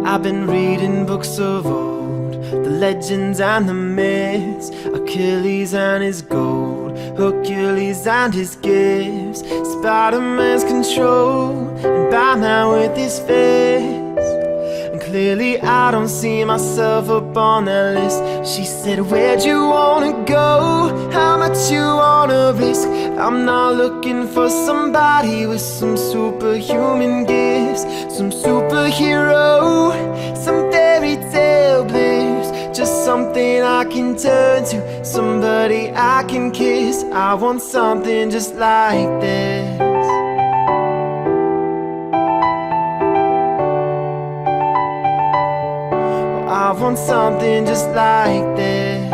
I've been reading books of old, the legends and the myths, Achilles and his gold, Hercules and his gifts, Spider-Man's control, and Batman with his fists. And clearly I don't see myself up on that list. She said, where'd you wanna go? How much you wanna risk? I'm not looking for somebody with some superhuman gifts, some superhero, some fairy tale bliss. Just something I can turn to, somebody I can kiss. I want something just like this. I want something just like this.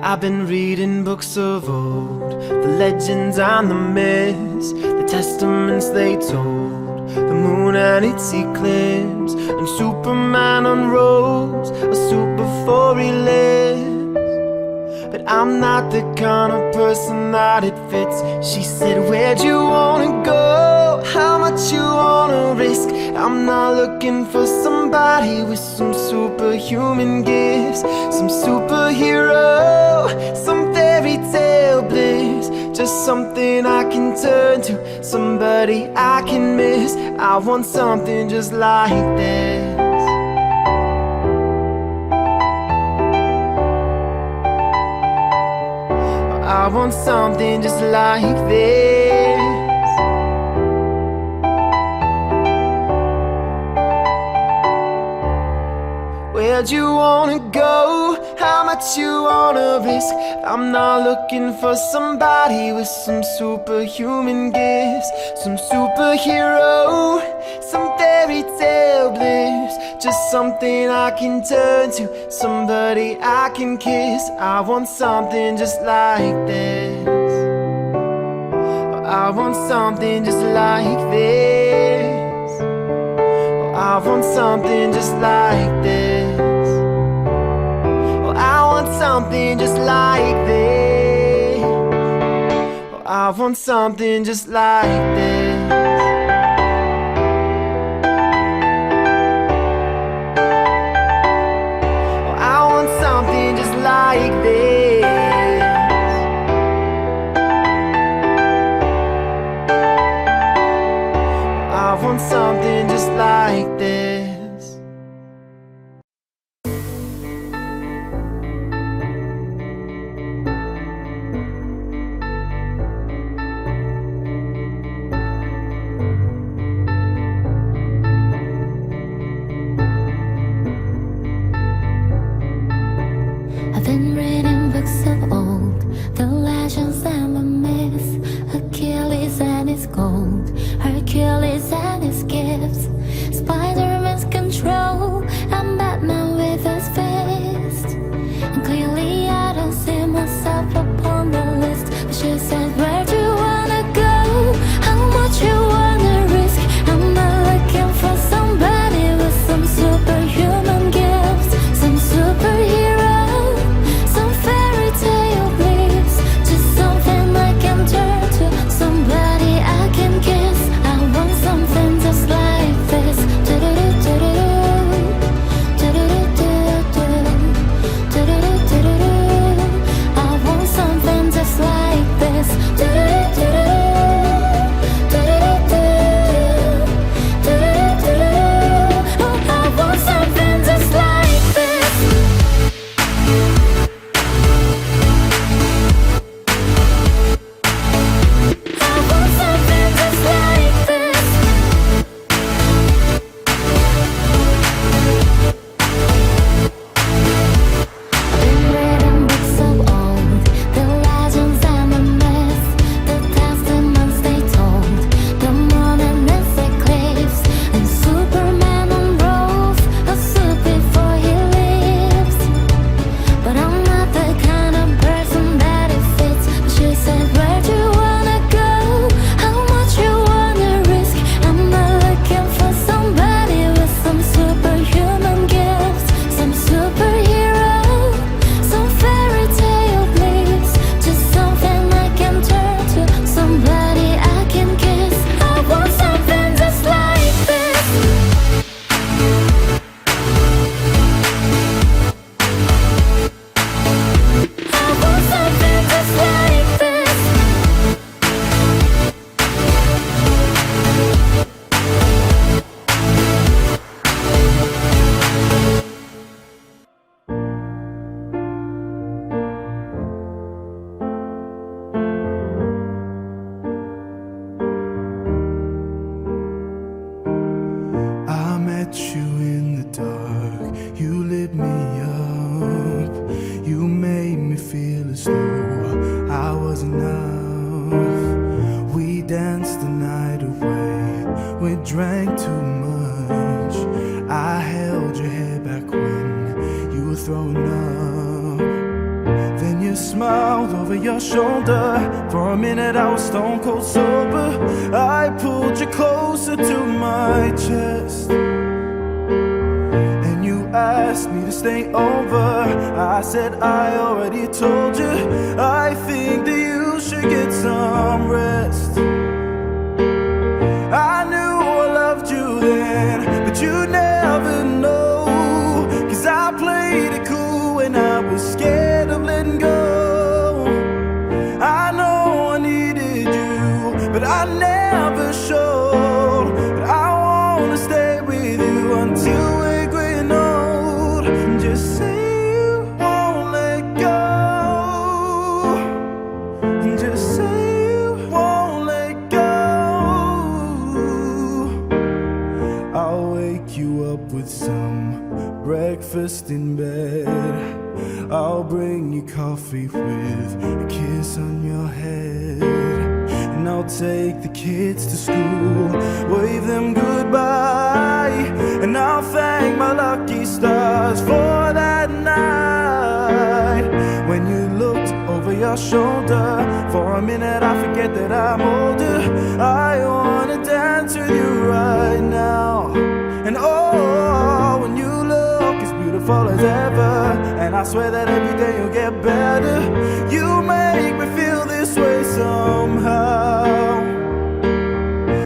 I've been reading books of old, the legends and the myths, the testaments they told, the moon and its eclipse, and Superman unrolls a suit before he lives. But I'm not the kind of person that it fits. She said, where'd you wanna go? How much you wanna risk? I'm not looking for somebody with some superhuman gifts, some superhero, some fairy tale bliss. Just something I can turn to, somebody I can miss. I want something just like this. I want something just like this. Where'd you wanna go? How much you wanna risk? I'm not looking for somebody with some superhuman gifts, some superhero, some fairy tale bliss. Just something I can turn to, somebody I can kiss. I want something just like this. I want something just like this. I want something just like this. I want something just like this. I want something just like this. I want something just like this. I want something just like this. I've been reading books of old, the legends and the myths, Achilles and his gold, Hercules and his gifts, Spider-Man's control, and Batman with his fist. And clearly I don't see myself upon the list. But she said, where do you wanna go? How much you wanna risk? I'm not looking for somebody with some superhuman gifts, some superhero, some drank too much. I held your hair back when you were throwing up. Then you smiled over your shoulder. For a minute I was stone cold sober. I pulled you closer to my chest, and you asked me to stay over. I said I already told you. I think that you should get some rest. I knew I loved you then, but you never know, 'cause I played it cool when I was scared of letting go. I know I needed you, but I never showed. But I wanna stay with you until we're growing old. And just say you won't let go. And just say you won't let go. I'll wake you up with some breakfast in bed. I'll bring you coffee with a kiss on your head. And I'll take the kids to school, wave them goodbye. And I'll thank my lucky stars for that night when you looked over your shoulder. For a minute I forget that I'm older. I wanna dance with you right now. And oh, when you look as beautiful as ever, and I swear that every day you'll get better. You make me feel this way somehow.